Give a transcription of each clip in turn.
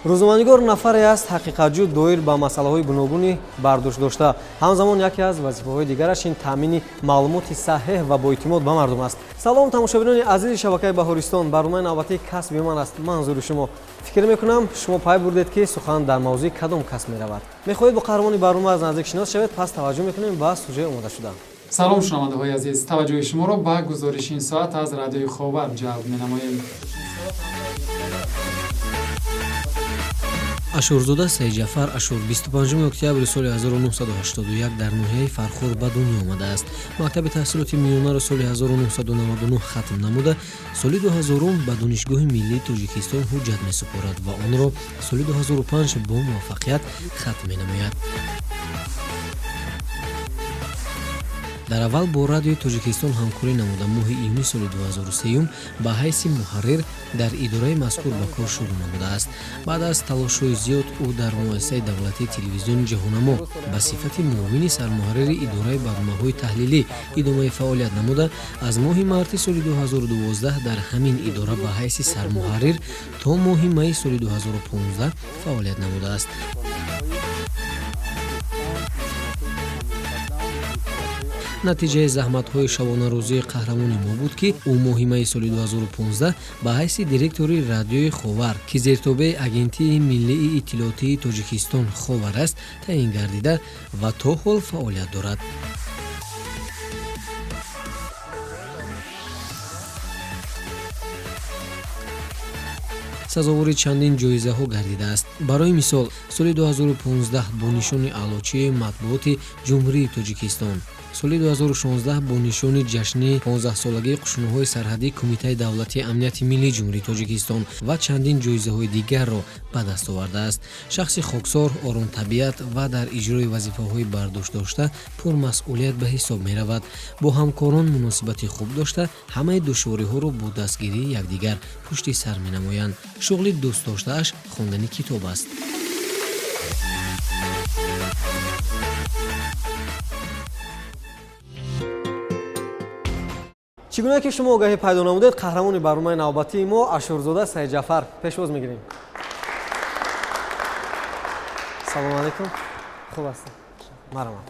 рӯзноманигор нафаре аст ҳақиқатҷӯ доир ба масъалаҳои гуногуни бардошт дошта. ҳамзамон яке аз вазифаҳои дигараш ин таъмини маълумоти саҳеҳ ва боэътимод ба мардум аст. салом тамошобинони азизи шабакаи Баҳористон, барномаи навбатии касби ман аст. манзури шумо. фикр мекунам шумо пай бурдед ки сухан дар мавзӯи кадом касб меравад. мехоҳед бо қаҳрамони барнома аз наздик шинос шавед, пас таваҷҷӯҳ мекунем ба сужаи омода шуда. салом шунавандаҳои азиз, таваҷҷӯҳи шуморо ба гузориши ин соат аз радиои Ховар ҷалб менамоем. ашурзода Саидҷафар Ашур 25 октябри соли 1981 дар ноҳияи Фархор ба дунё омадааст. мактаби таҳсилоти миёнаро соли 1999 хатм намуда, соли 2000 ба Донишгоҳи миллии Тоҷикистон ҳуҷҷат месупорад ва онро соли 2005 бо муваффақият хатм менамояд. дар аввал бо радиои Тоҷикистон ҳамкорӣ намуда моҳи июни соли 2003 ба ҳайси муҳаррир дар идораи мазкур ба кор шурӯъ намудааст. баъд аз талошҳои зиёд ӯ дар муассисаи давлатии телевизиони ҷаҳонамо ба сифати муовини сармуҳаррири идораи барномаҳои таҳлилӣ идомаи фаъолият намуда, аз моҳи марти соли 2012 дар ҳамин идора ба ҳайси сармуҳаррир то моҳи майи соли 2015 фаъолият намудааст. натиҷаи заҳматҳои шабонарӯзии қаҳрамони мо буд ки ӯ моҳи майи соли 2015 ба ҳайси директори радиои Ховар, ки зертобаи агентии миллии иттилоотии Тоҷикистон Ховар аст, таъин гардида ва то ҳол фаъолият дорад. сазовори чандин ҷоизаҳо гардидааст. барои мисол, соли 2015 бо нишони аълочии матбуоти ҷумҳурии Тоҷикистон, соли 2016 бо нишони ҷашни 15-солагии қушуноҳои сарҳадии Кумитаи давлатии амнияти миллии ҷумҳурии Тоҷикистон ва чандин ҷоизаҳои дигарро ба даст овардааст. шахси хоксор, оромтабиат ва дар иҷрои вазифаҳои бардоштдошта пурмасъулият ба ҳисоб меравад. бо ҳамкорон муносибати хуб дошта, ҳамаи душвориҳоро бо дастгирии якдигар пушти сар менамоянд. шуғли дӯстдоштааш хондани китоб аст. чӣ гуна ки шумо огаҳӣ пайдо намудед, қаҳрамони барномаи навбатии мо Ашурзода Саидҷафар пешвоз мегирем. салом алайкум. хуб ҳастед? марҳамат.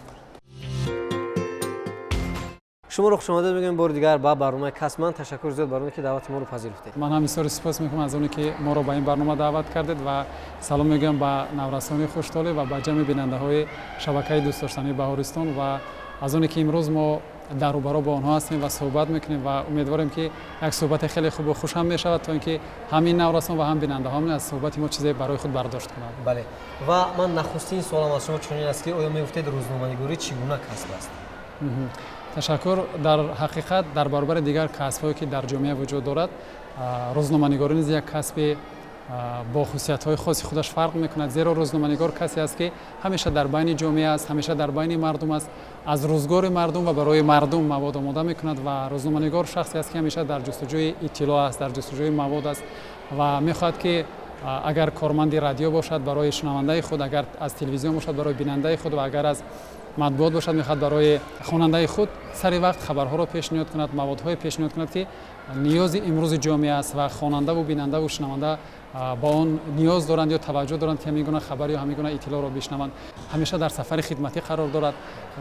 шуморо хушомадед мегӯем бори дигар ба барномаи касб. ман ташаккур зиёд бар оне ки даъвати моро пазируфтед. ман ҳам бисёр сипос мекунам аз оне ки моро ба ин барнома даъват кардед ва салом мегӯям ба наврасони хуштолӣ ва ба ҷамъи бинандаҳои шабакаи дӯстдоштании Баҳористон ва аз оне ки имрӯз мо дарубаро бо онҳо ҳастем ва суҳбат мекунем ва умедворем ки як суҳбати хеле хубу хушам мешавад, то ин ки ҳам ин наврасон ва ҳам бинандаҳо аз суҳбати мо чизе барои худ бардошт кунанд. бале, ва ман нахустин суолам аз шумо чунин аст ки оё мегуфтед рӯзноманигорӣ чӣ гуна касб аст? ташаккур. дар ҳақиқат дар баробари дигар касбҳое ки дар ҷомеа вуҷуд дорад, рӯзноманигорӣ низ як касби бо хусусиятҳои хоси худаш фарқ мекунад, зеро рӯзноманигор касе аст ки ҳамеша дар байни ҷомеа аст, ҳамеша дар байни мардум аст, аз рӯзгори мардум ва барои мардум мавод омода мекунад ва рӯзноманигор шахсе аст ки ҳамеша дар ҷустуҷӯи иттилоъ аст, дар ҷустуҷӯи мавод аст ва мехоҳад ки агар корманди радио бошад барои шунавандаи худ, агар аз телевизион бошад барои бинандаи худ ва агар аз матбуот бошад мехоҳад барои хонандаи худ сари вақт хабарҳоро пешниҳод кунад, маводҳое пешниҳод кунад ки ниёзи имрӯзи ҷомеа аст ва хонандаву бинандаву шунаванда ба он ниёз доранд ё таваҷҷӯҳ доранд ки ҳамин гуна хабар ё ҳамин гуна иттилоъро бишнаванд. ҳамеша дар сафари хидматӣ қарор дорад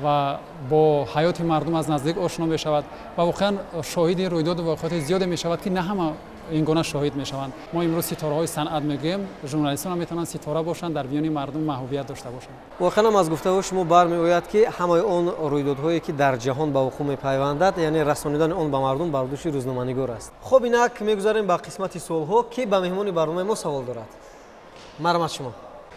ва бо ҳаёти мардум аз наздик ошно мешавад ва воқеан шоҳиди рӯйдоду воқеоти зиёде мешавад ки на ҳама ин гуна шоҳид мешаванд. мо имрӯз ситораҳои санъат мегӯем, журналистон ҳам метавонанд ситора бошанд, дар миёни мардум маҳбубият дошта бошанд. воқеан аз гуфтаҳои шумо бармеояд ки ҳамаи он рӯйдодҳое ки дар ҷаҳон ба вуқӯъ мепайвандад, яъне расонидани он ба мардум бардошти рӯзноманигор аст. хуб, инак мегузарем ба қисмати суолҳо ки ба меҳмони барномаи мо савол дорад. марҳамат шумо.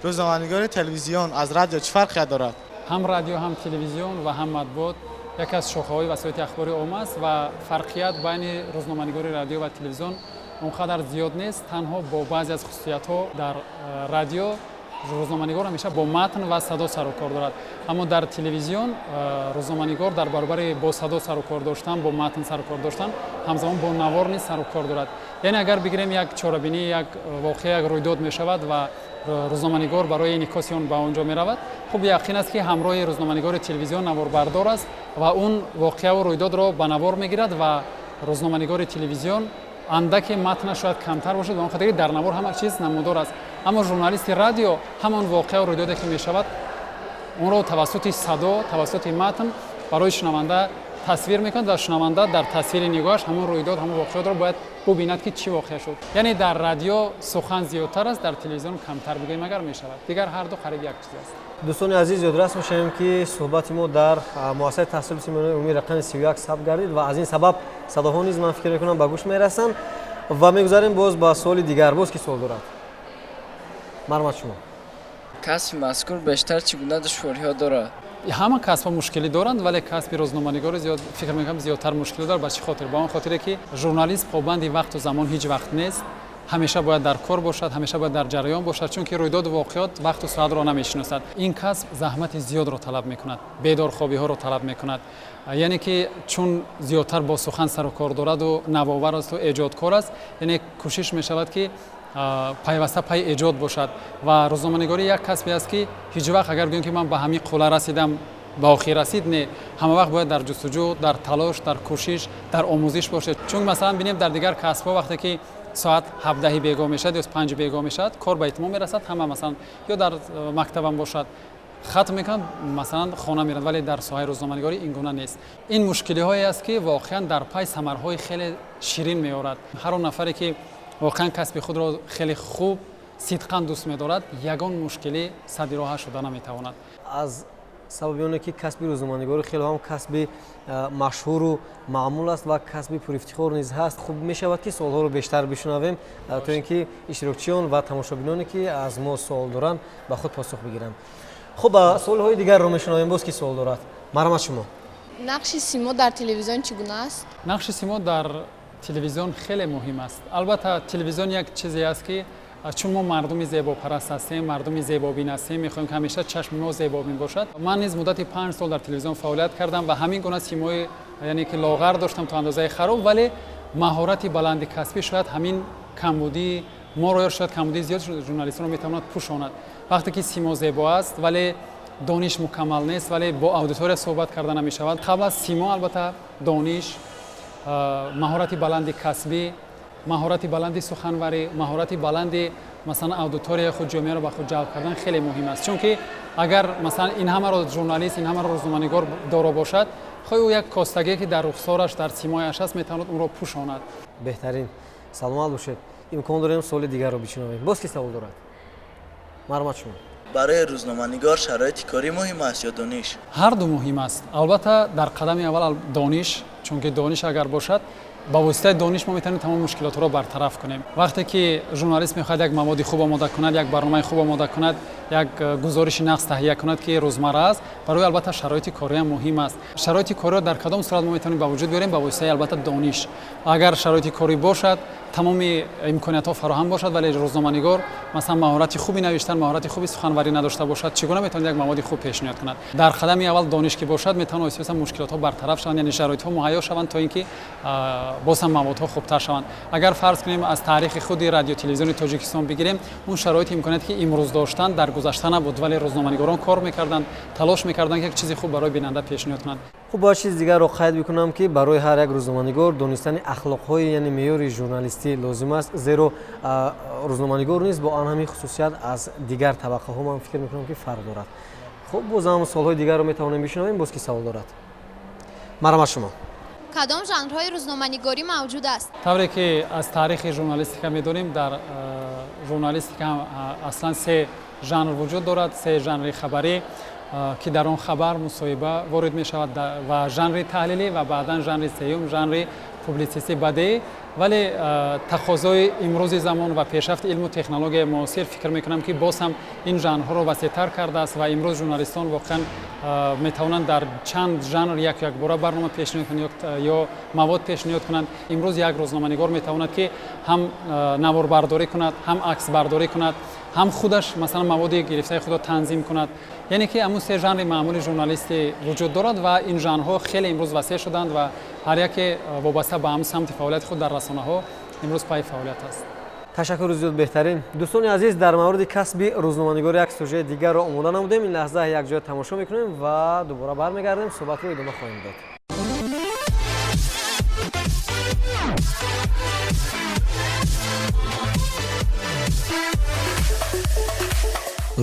рӯзноманигори телевизион аз радио чӣ фарқият дорад? ҳам радио, ҳам телевизион ва ҳам матбуот яке аз шохаҳои васоити ахбори омма аст ва фарқият байни рӯзноманигори радио ва телевизион он қадар зиёд нест. танҳо бо баъзе аз хусусиятҳо дар радио рӯзноманигор ҳамеша бо матн ва садо сару кор дорад, аммо дар телевизион рӯзноманигор дар баробари бо садо сару кор доштан, бо матн сару кор доштан ҳамзамон бо навор низ сару кор дорад. яъне агар бигирем як чорабинӣ, як воқеа, як рӯйдод мешавад ва рӯзноманигор барои инъикоси он ба он ҷо меравад, хуб яқин аст ки ҳамроҳи рӯзноманигори телевизион наворбардор аст ва он воқеаву рӯйдодро ба навор мегирад ва рӯзноманигори телевизион андаке матнаш шояд камтар бошад ва он хатири дар навор ҳама чиз намудор аст. اما ژورنالیست رادیو همان واقعه و رویدادی که میشود اون رو توسط صدا توسط متن برای شنونده تصویر میکند و شنونده در تصویر نگاهش همون رویداد همون واقعیت رو باید ببیند که چی واقع شد. یعنی در رادیو سخن زیادتر است، در تلویزیون کمتر بگوییم اگر میشود. دیگر هر دو قریب یک چیز است. دوستان عزیز یادداشت می‌شیم که صحبت ما در مؤسسه تحصیل سیمونی عمومی رقم 31 ثبت گردید و از این سبب صداها نیز من فکر می‌کنم به گوش میرسند و میگذاریم باز با سوال دیگر. باز کی سوال دارد؟ مرحمت شما. کسب مذکور بیشتر چگونه دشواری‌ها دارد؟ همه کسب‌ها مشکلی دارند ولی کسب روزنامه‌نگار زیاد فکر می‌کنم زیادتر مشکل داره. به چه خاطر؟ با اون خاطره که ژورنالیست پابند وقت و زمان هیچ وقت نیست. همیشه باید در کار باشد، همیشه باید در جریان باشد، چون که رویداد و واقعات وقت و ساعت را نمی‌شناسد. این کسب زحمت زیاد را طلب می‌کند، بیدارخوابی‌ها را طلب می‌کند. یعنی که چون زیادتر با سخن سر و کار دارد و نوآور است و ایجادکار است، یعنی کوشش می‌شود که پیوسته پای ایجاد باشد و روزنامه‌نگاری یک کسبی است که هیچ وقت اگر بگیم که من به همین قله رسیدم به آخر رسید نه، همه وقت باید در جستجو، در تلاش، در کوشش، در آموزش باشد. چون مثلا ببینیم در دیگر کسب‌ها وقتی که ساعت 17 بیگاه میشد یا 5 بیگاه میشد کار به اتمام میرسد، همه مثلا یا در مکتبم باشد ختم میکنند مثلا خانه میرند، ولی در ساحه روزنامه‌نگاری این گونه نیست. این مشکلی هایی است که واقعا در پای ثمرهای خیلی شیرین میآورد. هر اون نفری که واقعا کسب خود را خیلی خوب صدقاً دوست می‌دارد یگان مشکلی سد راه شده نمی‌تواند. از سبب اینه که کسب روزنامه‌نگاری خیلی هم کسب مشهور و معمول است و کسب پرافتخار نیز هست. خوب می‌شود که سوال‌ها رو بیشتر بشنویم تا اینکه اشتراکچیان و تماشابینانی که از ما سوال دارند به خود پاسخ بگیرند. خب سوال‌های دیگر رو می‌شنویم. باز کی سوال دارد؟ مرحمت شما. نقش سیما در تلویزیون چگونه است؟ نقش سیما در تلویزیون خیلی مهم است. البته تلویزیون یک چیزی است که چون ما مردمی زیبا پرست هستیم، مردمی زیبا بین هستیم، می‌خوایم که همیشه چشم ما زیبا بین باشد. من نیز مدت 5 سال در تلویزیون فعالیت کردم و همین گونه سیمای یعنی که لاغر داشتم تا اندازه خراب، ولی مهارت بلند کسبی شاید همین کمبودی ما رو شاید کمبودی زیاد ژورنالیستان رو میتواند پوشاند. وقتی که سیما زیبا است ولی دانش مکمل نیست، ولی با اودیتوریا صحبت کردن نمی‌شود. قبل از سیما البته دانش، مهارت بلند کسبی، مهارت بلند سخنوری، مهارت بلند مثلا اودیتوریا خود جامعه رو به خود جلب کردن خیلی مهم است. چون که اگر مثلا این همه رو ژورنالیست، این همه رو روزنامه‌نگار داره باشد، خواهی او یک کاستگی که در رخسارش در سیمایش هست میتواند اون رو پوشاند. بهترین. سلامت باشید. امکان داریم سوال دیگر رو بشنویم. باز کی سوال دارد؟ مرحمت شما. برای روزنامه‌نگار شرایط کاری مهم است یا دانش؟ هر دو مهم است. البته در قدم اول دانش، چون که دانش اگر باشد با واسطه دانش ما میتونیم تمام مشکلات رو برطرف کنیم. وقتی که ژورنالیست میخواد یک مواد خوب آماده کند، یک برنامه خوب آماده کند، یک گزارش نقص تهیه کند که روزمره است، برای البته شرایط کاری هم مهم است. شرایط کاری در کدام صورت ما میتونیم به وجود بیاریم؟ با واسطه البته دانش. اگر شرایط کاری باشد، تمام امکانات ها فراهم باشد، ولی روزنامه‌نگار مثلا مهارت خوبی نوشتن، مهارت خوبی سخنوری نداشته باشد، چگونه میتواند یک مواد خوب پیشنهاد کند؟ در قدم اول دانش که باشد، میتواند اساسا مشکلات ها برطرف شوند، یعنی شرایط ها مهیا شوند تا اینکه باز هم مواد ها خوبتر شوند. اگر فرض کنیم از تاریخ خود رادیو تلویزیون تاجیکستان بگیریم، اون شرایط امکاناتی که امروز داشتن در گذشته نبود، ولی روزنامه‌نگاران کار میکردند، تلاش میکردند که یک چیز خوب برای بیننده پیشنهاد کنند. خوب با چیز دیگر رو قید بکنم که برای هر یک روزنامه‌نگار دانستن اخلاق‌های یعنی معیار ژورنالیستی لازم است، زیرا روزنامه‌نگار نیز با آن همین خصوصیت از دیگر طبقه ها من فکر میکنم که فرق دارد. خب باز هم سوال‌های دیگر رو میتوانیم بشنویم. باز کی سوال دارد؟ مرحمت شما. کدام ژانرهای روزنامه‌نگاری موجود است؟ طوری که از تاریخ ژورنالیستیک می‌دانیم، در ژورنالیستیک اصلا 3 ژانر وجود دارد. 3 ژانر خبری که در آن خبر مصاحبه وارد می شود و ژانر تحلیلی و بعدا ژانر سوم ژانر پوبلیسیستی بدی. ولی تقاضای امروز زمان و پیشرفت علم و تکنولوژی معاصر فکر میکنم که باز هم این ژانرها رو وسیع‌تر کرده است و امروز ژورنالیستان واقعا میتوانند در چند ژانر یک باره برنامه پیشنهاد کنند یا مواد پیشنهاد کنند. امروز یک روزنامه‌نگار میتواند که هم نواربرداری کند، هم عکس برداری کند، هم خودش مثلا مواد گرفته خود تنظیم کند. یعنی که همون 3 ژانر معمولی ژورنالیستی وجود دارد و این ژانرها خیلی امروز وسیع شدند و هر یک وابسته به هم سمت فعالیت خود در رسانه‌ها امروز پای فعالیت است. تشکر زیاد. بهترین. دوستان عزیز، در مورد کسب روزنامه‌نگاری یک سوژه دیگر را آماده نمودیم. این لحظه یک جای تماشا می‌کنیم و دوباره برمیگردیم، صحبت رو ادامه خواهیم داد.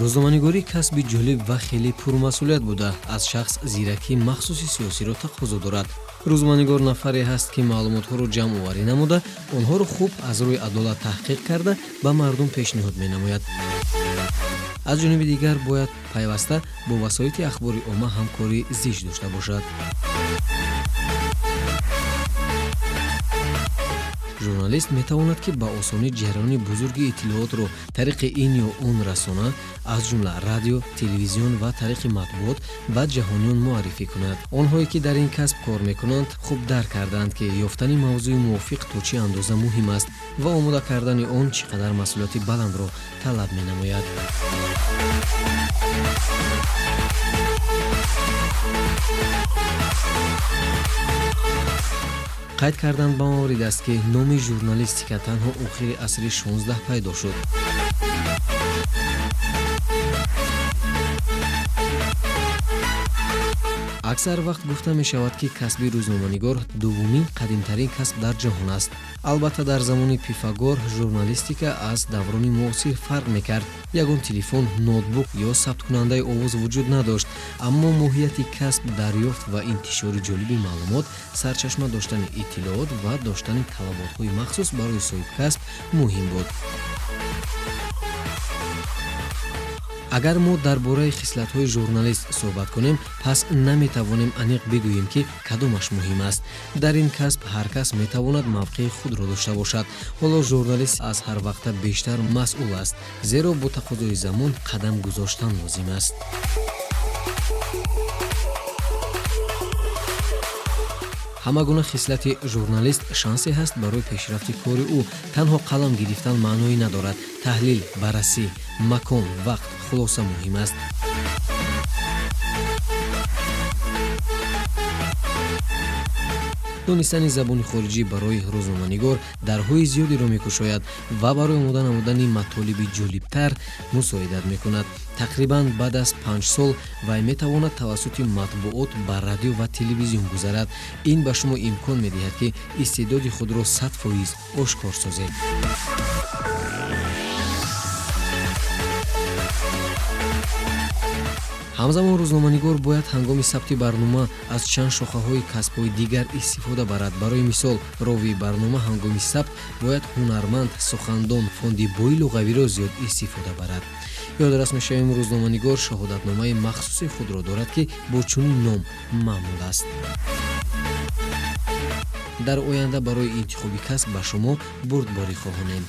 рӯзноманигорӣ касби ҷолиб ва хеле пурмасъулият буда аз шахс зиракӣ махсуси сиёсиро тақозо дорад. рӯзноманигор нафаре ҳаст ки маълумотҳоро ҷамъоварӣ намуда, онҳоро хуб аз рӯи адолат таҳқиқ карда ба мардум пешниҳод менамояд. аз ҷониби дигар бояд пайваста бо васоити ахбори омма ҳамкорӣ зич дошта бошад. журналист метавонад ки ба осонӣ ҷараёни бузурги иттилоотро тариқи ин ё он расона, аз ҷумла радио, телевизион ва тариқи матбуот ба ҷаҳониён муаррифӣ кунад. онҳое ки дар ин касб кор мекунанд хуб дарк карданд ки ёфтани мавзӯи мувофиқ то чӣ андоза муҳим аст ва омода кардани он чӣ қадар масъулияти баландро талаб менамояд. қайд кардан ба маврид аст ки номи журналистика танҳо охири асри 16 пайдо шуд. аксар вақт гуфта мешавад ки касби рӯзноманигор дуввумин қадимтарин касб дар ҷаҳон аст. албатта дар замони Пифагор журналистика аз даврони муосир фарқ мекард. ягон телефон, ноутбук ё сабткунандаи овоз вуҷуд надошт, аммо моҳияти касб дарёфт ва интишори ҷолиби маълумот, сарчашма доштани иттилоот ва доштани талаботҳои махсус барои соҳибкасб муҳим буд. агар мо дар бораи хислатҳои журналист суҳбат кунем, пас наметавонем аниқ бигӯем ки кадомаш муҳим аст. дар ин касб ҳар кас метавонад мавқеи худро дошта бошад. ҳоло журналист аз ҳар вақта бештар масъул аст, зеро бо тақозои замон қадам гузоштан лозим аст. ҳама гуна хислати журналист шансе ҳаст барои пешрафти кори ӯ. танҳо қалам гирифтан маъное надорад. таҳлил, баррасӣ, макон, вақт, хулоса муҳим аст. донистани забони хориҷӣ барои рӯзноманигор дарҳои зиёдеро мекушояд ва барои омода намудани матолиби ҷолибтар мусоидат мекунад. тақрибан баъд аз 5 сол вай метавонад тавассути матбуот ба радио ва телевизион гузарад. ин ба шумо имкон медиҳад ки истеъдоди худро 100% ошкор созед. ҳамзамон рӯзноманигор бояд ҳангоми сабти барнома аз чанд шохаҳои касбҳои дигар истифода барад. барои мисол, ровии барнома ҳангоми сабт бояд ҳунарманд, сухандон, фондибои луғавиро зиёд истифода барад. ёдрас мешавем, рӯзноманигор шаҳодатномаи махсуси худро дорад ки бо чунин ном маъмул аст. дар оянда барои интихоби касб ба шумо бурдборӣ хоҳонем.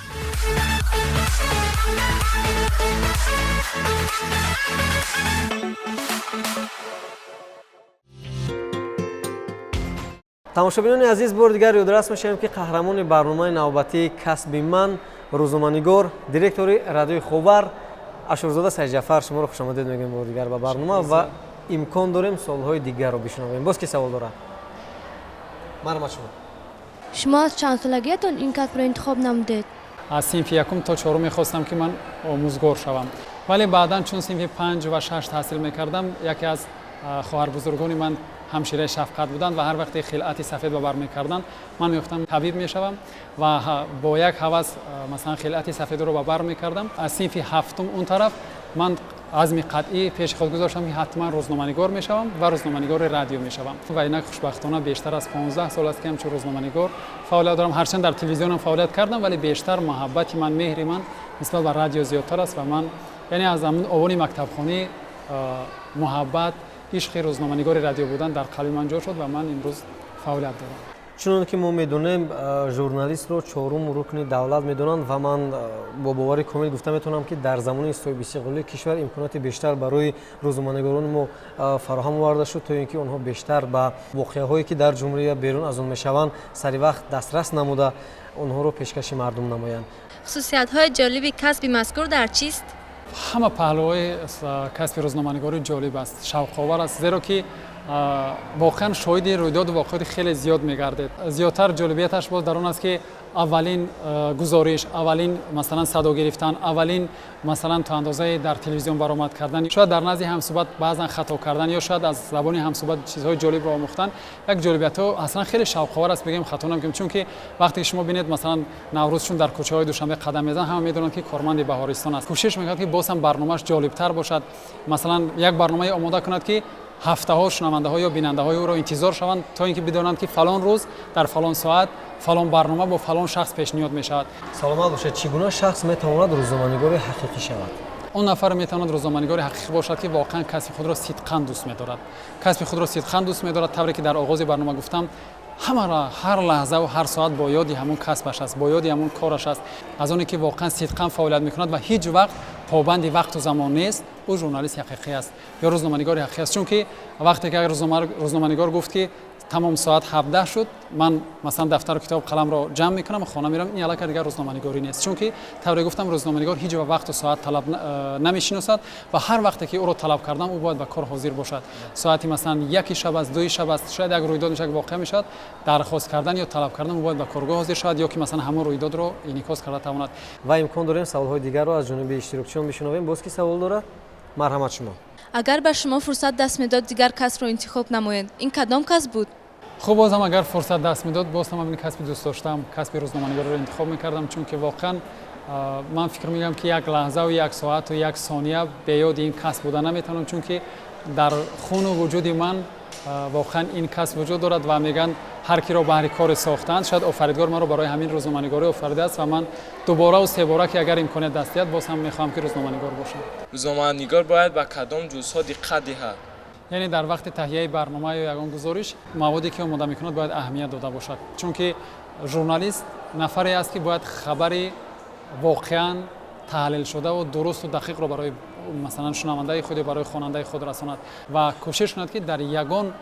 тамошобинони азиз, бор дигар ёдрас мешавем ки қаҳрамони барномаи навбатии касби ман, рӯзноманигор, директори радиои Ховар Ашурзода Саидҷафар, шуморо хушомадед мегӯем бор дигар ба барнома ва имкон дорем солҳои дигарро бишунавем. боз ки савол дорад? марҳамат шумо. шумо аз чандсолагиятон ин касбро интихоб намудед? аз синфи якум то чорум мехостам ки ман омӯзгор шавам, вале баъдан чун синфи 5 ва 6 таҳсил мекардам, яке аз хоҳарбузургони ман ҳамшираи шафқат буданд ва ҳар вақте хилъати сафед ба бар мекарданд, ман меёфтам табиб мешавам ва бо як ҳавас масалан хилъати сафедро ба бар мекардам. аз синфи ҳафтум он тараф ман азми қатъӣ пеши худ гузоштам ки ҳатман рӯзноманигор мешавам ва рӯзноманигори радио мешавам. ва инак хушбахтона бештар аз 15 сол аст ки ҳамчун рӯзноманигор фаъолият дорам. ҳарчанд дар телевизионам фаъолият кардам, вале бештар муҳаббати ман, меҳри ман нисбат ба радио зиёдтар аст ва ман яъне аз замони овони мактабхонӣ муҳаббат, ишқи рӯзноманигори радио будан дар қалби ман ҷо шуд ва ман имрӯз фаъолият дорам. чунон ки мо медонем, журналистро чорум рукни давлат медонанд ва ман бо бовари комил гуфта метавонам ки дар замони истиқлолии кишвар имконоти бештар барои рӯзноманигорони мо фароҳам оварда шуд, то ин ки онҳо бештар ба воқеаҳое ки дар ҷумҳурия берун аз он мешаванд саривақт дастрас намуда онҳоро пешкаши мардум намоянд. хусусиятҳои ҷолиби касби мазкур дар чист? ҳама паҳлӯҳои касби рӯзноманигорӣ ҷолиб аст, шавқовар аст, зеро ки واقعا شاهد رویداد و واقعات خیلی زیاد میگردید. زیادتر جالبیتش باز در اون است که اولین گزارش، اولین مثلا صدا گرفتن، اولین مثلا تا اندازه در تلویزیون برآمد کردن، شاید در نزد همصحبت بعضا خطا کردن یا شاید از زبان همصحبت چیزهای جالب را آموختن. یک جالبیت ها اصلا خیلی شوق‌آور است بگیم خطا نمی‌کنیم، چون که وقتی شما ببینید مثلا نوروزشون در کوچه‌های دوشنبه قدم میزنن، همه میدونن که کارمند بهارستان است. کوشش میکنه که باز هم برنامه‌اش جالب‌تر باشد، مثلا یک برنامه آماده کند که هفته ها شنونده ها یا بیننده های او را انتظار شوند تا اینکه بدانند که فلان روز در فلان ساعت فلان برنامه با فلان شخص پیشنهاد می شود. سلامت باشد. چگونه شخص میتواند روزنامه‌نگار حقیقی شود؟ اون نفر میتواند روزنامه‌نگار حقیقی باشد که واقعا کسب خود را صدقاً دوست می‌دارد. کسب خود را صدقاً دوست می‌دارد، طوری که در آغاز برنامه گفتم، همه را هر لحظه و هر ساعت با یادی همون کسبش است، با یادی همون کارش است. از اونی که واقعا صدقاً فعالیت می‌کند و هیچ وقت پابند وقت و زمان نیست، او ژورنالیست حقیقی است یا روزنامه‌نگار حقیقی است. چون که وقتی که روزنامه‌نگار گفت که تمام ساعت 17 شد، من مثلا دفتر و کتاب قلم را جمع میکنم و خانه میرم، این علاقه دیگر روزنامه‌نگاری نیست. چون که طوری گفتم روزنامه‌نگار هیچ وقت و ساعت طلب نمیشناسد و هر وقتی که او را طلب کردم او باید به کار حاضر باشد. ساعتی مثلا یک شب است، دو شب است، شاید یک رویداد میشه که واقع میشد، درخواست کردن یا طلب کردن او باید به کارگاه حاضر شود یا که مثلا همون رویداد رو انعکاس کرده تواند. و امکان داریم سوال‌های دیگر رو از جانب اشتراکچیان بشنویم. باز کی سوال دارد؟ مرحمت شما. اگر به شما فرصت دست میداد دیگر کس رو انتخاب نمایید، این کدام کس بود؟ خب باز هم اگر فرصت دست میداد باز هم این کسب دوست داشتم، کسب روزنامه‌نگاری رو انتخاب میکردم، چون که واقعا من فکر میگم که یک لحظه و یک ساعت و یک ثانیه به یاد این کسب بودن نمیتونم، چون که در خون و وجود من واقعا این کسب وجود دارد و میگن هر کی را بهر کار ساختند، شاید آفریدگار من رو برای همین روزنامه‌نگاری آفریده است و من دوباره و سه باره که اگر امکانیت دست بیاد باز هم میخوام که روزنامه‌نگار باشم. روزنامه‌نگار باید به کدام جزئیات دقت دهد؟ یعنی در وقت تهیه برنامه یا یگان گزارش موادی که آماده میکند باید اهمیت داده باشد، چون که ژورنالیست نفری است که باید خبری واقعا تحلیل شده و درست و دقیق را برای مثلا شنونده خود برای خواننده خود رساند و کوشش کند که در یگان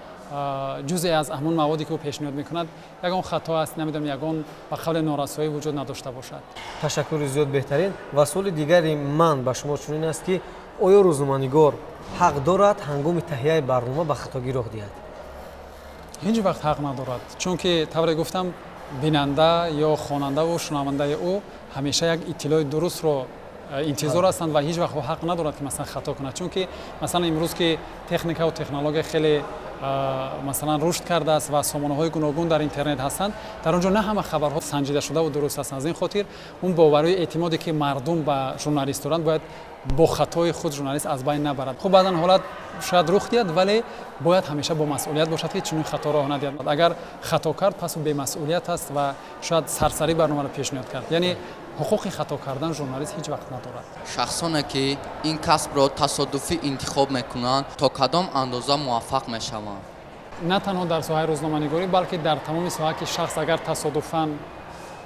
جزئی از همون موادی که او پیشنهاد میکند یگان خطا است، نمیدونم یگان به قول نارسایی وجود نداشته باشد. تشکر زیاد. بهترین و سوال دیگری من به شما چنین است که آیا روزنامه‌نگار حق دارد هنگام تهیه برنامه به خطاگی راه دهد؟ هیچ وقت حق ندارد، چون که طوری گفتم بیننده یا خواننده و شنونده او همیشه یک اطلاع درست رو انتظار هستند و هیچ وقت حق ندارد که مثلا خطا کند، چون که مثلا امروز که تکنیک و تکنولوژی خیلی مثلا رشد کرده است و سامانه‌های گوناگون در اینترنت هستند، در اونجا نه همه خبرها سنجیده شده و درست هستند. از این خاطر اون باوری اعتمادی که مردم به ژورنالیست دارند باید با خطای خود ژورنالیست از بین نبرد. خب بعضا حالت شاید رخ دهد ولی باید همیشه با مسئولیت باشد که چنین خطا راه ندهد. اگر خطا کرد پس به مسئولیت است و شاید سرسری برنامه را پیشنهاد کرد. یعنی حقوق خطا کردن ژورنالیست هیچ وقت ندارد. شخصانی که این کسب را تصادفی انتخاب میکنند تا کدام اندازه موفق میشوند؟ نه تنها در ساحه روزنامه‌نگاری بلکه در تمام ساحه که شخص اگر تصادفاً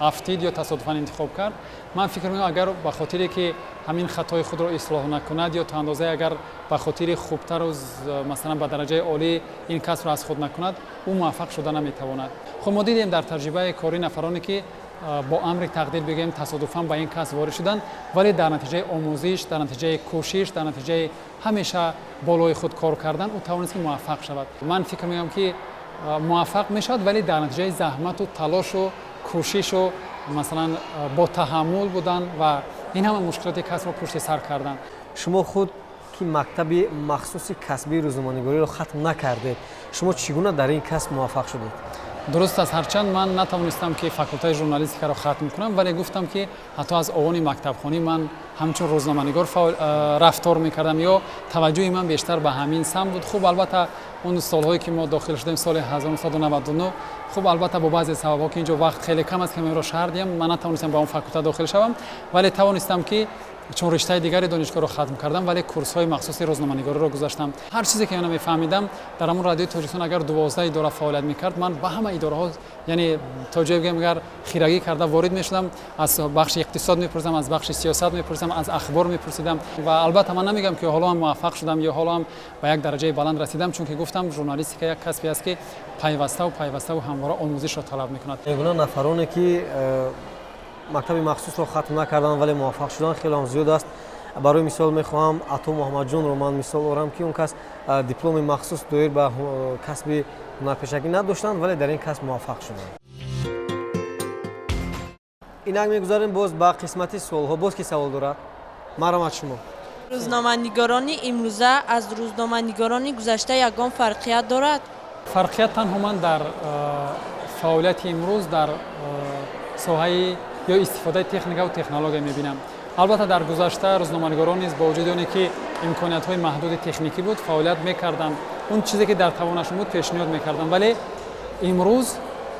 افتید یا تصادفاً انتخاب کرد، من فکر می‌کنم اگر به خاطری که همین خطای خود را اصلاح نکند یا تا اندازه اگر به خاطر خوبتر و مثلا به درجه عالی این کسب را از خود نکند، او موفق شده نمیتواند. خب ما دیدیم در تجربه کاری نفرانی که با امر تقدیر بگیم تصادفاً به این کسب وارد شدند ولی در نتیجه آموزش، در نتیجه کوشش، در نتیجه همیشه بالای خود کار کردن او توانست که موفق شود. من فکر می‌کنم که موفق میشد ولی در نتیجه زحمت و تلاش و کوشش و مثلا با تحمل بودن و این همه مشکلات کسب را پشت سر کردن. شما خود که مکتب مخصوص کسبی روزنامه‌نگاری را ختم نکردید، شما چگونه در این کسب موفق شدید؟ درست است، هرچند من نتوانستم که فاکولته ژورنالیستیک را ختم کنم ولی گفتم که حتی از اوان مکتبخوانی من همچون روزنامه‌نگار رفتار میکردم یا توجه من بیشتر به همین سمت بود. خب البته اون سالهایی که ما داخل شدیم سال 1999 خب البته با بعضی سبب‌ها که اینجا وقت خیلی کم است که من را شهر دیم من نتوانستم به اون فاکولته داخل شوم ولی توانستم که چون رشته دیگری دانشگاه رو ختم کردم ولی کورس‌های مخصوص روزنامه‌نگاری رو گذاشتم. هر چیزی که من می‌فهمیدم در همون رادیو تاجیکستان اگر 12 اداره فعالیت می‌کرد من به همه اداره‌ها یعنی تا جایی بگم اگر خیرگی کرده وارد می‌شدم، از بخش اقتصاد می‌پرسیدم، از بخش سیاست می‌پرسیدم، از اخبار می‌پرسیدم و البته من نمیگم که حالا هم موفق شدم یا حالا هم به یک درجه بلند رسیدم، چون که گفتم ژورنالیستیک یک کسبی است که پیوسته و همواره آموزش را طلب می‌کند. می‌گن نفرانی که مکتب مخصوص رو ختم نکردن ولی موفق شدن خیلی هم زیاد است. барои мисол мехоҳам Ато Муҳаммадҷонро ман мисол орам, ки он кас дипломи махсус доир ба касби ҳунарпешакӣ надоштанд, вале дар ин касб муваффақ шуданд. инак мегузарем боз ба қисмати суолҳо. Боз ки савол дорад? Марҳамат шумо. рӯзноманигорони имрӯза аз рӯзноманигорони гузашта ягон фарқият дорад? фарқият танҳо ман дар фаъолияти имрӯз дар соҳаи ё истифодаи техникаву технология мебинам. албатта дар гузашта рӯзноманигорон низ бо вуҷуди оне ки имкониятҳои маҳдуди техникӣ буд, фаъолият мекарданд, он чизе ки дар тавонашон буд пешниҳод мекарданд, вале имрӯз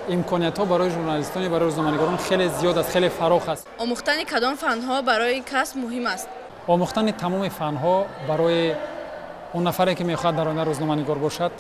имкониятҳо барои журналистони, барои рӯзноманигорон хеле зиёд аст, хеле фарох аст. омӯхтани кадом фанҳо барои ин касб муҳим аст? омӯхтани тамоми фанҳо барои он нафаре ки мехоҳад дар оянда рӯзноманигор бошад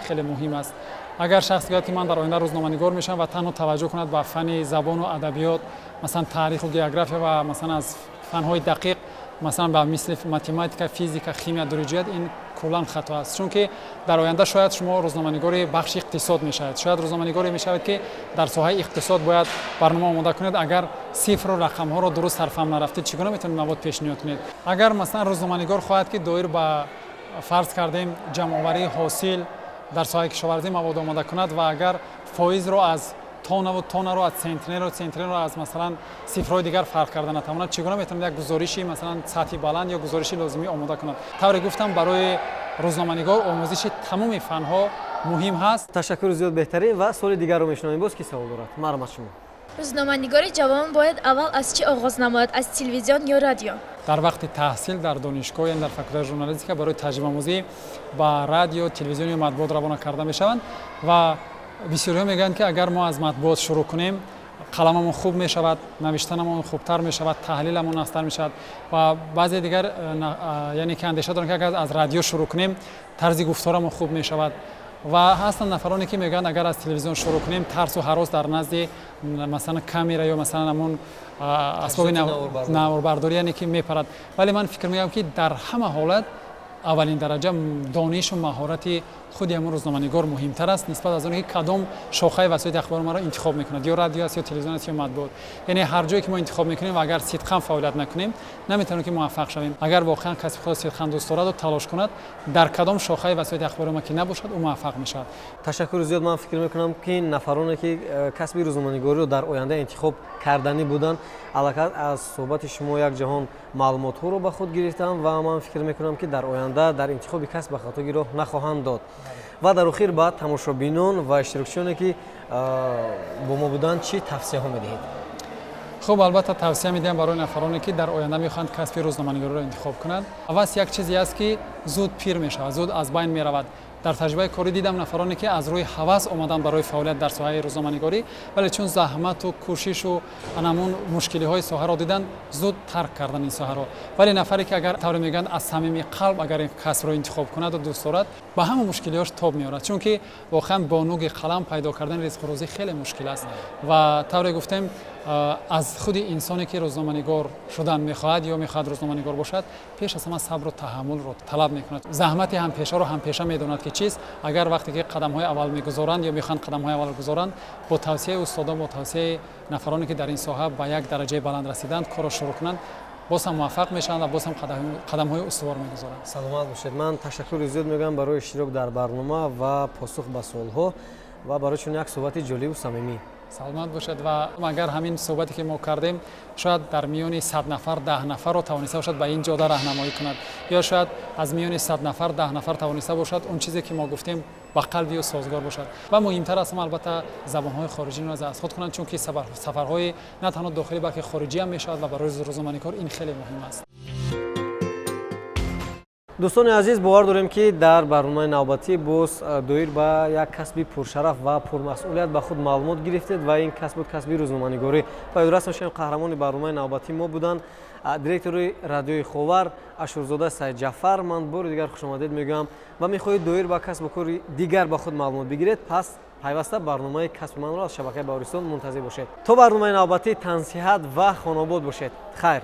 хеле муҳим аст. агар шахс гӯяд ки ман дар оянда рӯзноманигор мешавам ва танҳо таваҷҷӯҳ кунад ба фани забону адабиёт, масалан таъриху география ва масалан аз фанҳои дақиқ, масалан ба мисли математика, физика, химия, дуруҷият, ин куллан хато аст. чунки дар оянда шояд шумо рӯзноманигори бахши иқтисод мешавед, шояд рӯзноманигоре мешавед ки дар соҳаи иқтисод бояд барнома омода кунед. агар сифру рақамҳоро дуруст сарфам нарафтед, чӣ гуна метавонед мавод пешниҳод кунед? агар масалан рӯзноманигор хоҳад ки доир ба фарз кардем ҷамъоварии ҳосил дар соҳаи кишоварзӣ мавод омода кунад ва агар фоизро аз тонаву тонаро, аз центренро аз масалан сифрҳои дигар фарқ карда натавонад, чӣ гуна метавонад як гузориши масалан сатҳи баланд ё гузориши лозимӣ омода кунад? тавре гуфтам барои рӯзноманигор омӯзиши тамоми фанҳо муҳим ҳаст. ташаккури зиёд беҳтарин ва соли дигарро мешунавем. боз ки савол дорад? Марҳамат шумо. рӯзноманигори ҷавон бояд аввал аз чӣ оғоз намояд? аз телевизион ё радио? дар вақти таҳсил дар донишгоҳ яъне дар факултаи журналистика барои таҷрибаомӯзӣ ба радио, телевизион ё матбуот равона карда мешаванд ва бисёриҳо мегӯянд ки агар мо аз матбуот шурӯъ кунем, қаламамон хуб мешавад, навиштанамон хубтар мешавад, таҳлиламон астар мешавад ва баъзе дигар яъне ки андеша доранд ки агар аз радио шурӯъ кунем, тарзи гуфторамон хуб мешавад. ва ҳастанд нафароне ки мегӯянд агар аз телевизион шурӯъ кунем, тарсу ҳарос дар назди масалан камера ё масалан амон асбоби наворбардорӣ яъне ки мепарад. вале ман фикр мекунам ки дар ҳама ҳолат аввалин дараҷа донишу маҳорати худи ҳамон рӯзноманигор муҳимтар аст нисбат аз оне ки кадом шохаи васоити ахбори маро интихоб мекунад, ё радио аст ё телевизион аст ё матбуот. яъне ҳар ҷое ки мо интихоб мекунем ва агар сидқан фаъолият накунем, наметавонем ки муваффақ шавем. агар воқеан каси худ сидқан дӯст дорад ва талош кунад, дар кадом шохаи васоити ахбори ма ки набошад, ӯ муваффақ мешавад. ташаккури зиёд. ман фикр мекунам ки нафароне ки касби рӯзноманигориро дар оянда интихоб карданӣ буданд, аллакай аз суҳбати шумо як ҷаҳон маълумотҳоро ба худ гирифтанд ва ман фикр мекунам ки дар оянда дар интихоби касб ба хатоги роҳ нахоҳанд дод. ва дар охир ба тамошобинон ва иштирокчиёне ки бо мо буданд чӣ тавсияҳо медиҳед? хуб, албатта тавсия медиҳам барои нафароне ки дар оянда мехоҳанд касби рӯзноманигориро интихоб кунанд. аввас як чизе аст ки зуд пир мешавад, зуд аз байн меравад. дар таҷрибаи корӣ дидам нафароне ки аз рӯи ҳавас омаданд барои фаъолият дар соҳаи рӯзноманигорӣ, вале чун заҳмату кӯшишу анамун мушкилиҳои соҳаро диданд, зуд тарк карданд ин соҳаро. вале нафаре ки агар тавре мегӯянд аз самими қалб агар ин касбро интихоб кунаду дӯст дорад, ба ҳама мушкилиҳош тоб меорад, чунки воқеан бо нӯги қалам пайдо кардани ризқурӯзӣ хеле мушкил аст. ва тавре гуфтем аз худи инсоне ки рӯзноманигор шудан мехоҳад ё мехоҳад рӯзноманигор бошад, пеш аз ҳама сабру таҳаммулро талаб мекунад. заҳмати ҳампешаро ҳампеша медонад ки чист. агар вақте ки қадамҳои аввал мегузоранд ё мехоҳанд қадамҳои аввал гузоранд, бо тавсияи устодон, бо тавсияи нафароне ки дар ин соҳа ба як дараҷаи баланд расиданд, корро шурӯъ кунанд, боз ҳам муваффақ мешаванд ва боз ҳам қадамҳои устувор мегузоранд. саломат бошед. ман ташаккури зиёд мегӯям барои иштирок дар барнома ва посух ба суолҳо ва барои чун як суҳбати ҷолибу самимӣ. саломат бошед. ва агар ҳамин суҳбате ки мо кардем шояд дар миёни 100 нафар 10 нафарро тавониста бошад ба ин ҷода раҳнамоӣ кунад, ё шояд аз миёни 100 нафар 10 нафар тавониста бошад он чизе ки мо гуфтем ба қалби ӯ созгор бошад. ва муҳимтар аст албатта забонҳои хориҷиро аз азход кунанд, чунки сафарҳои на танҳо дохилӣ балки хориҷӣ ҳам мешавад ва барои рӯзноманигор ин хеле муҳим аст. дӯстони азиз, бовар дорем ки дар барномаи навбатӣ боз доир ба як касби пуршараф ва пурмасъулият ба худ маълумот гирифтед ва ин касб буд касби рӯзноманигорӣ. пайдурас мешавем қаҳрамони барномаи навбатӣ мо буданд директори радиои Ховар Ашурзода Саидҷафар. ман бори дигар хушомадед мегӯям ва мехоҳед доир ба касбу кори дигар ба худ маълумот бигиред, пас пайваста барномаи касби манро аз шабакаи Баҳористон мунтазир бошед. то барномаи навбатӣ тансиҳат ва хонобод бошед. хайр.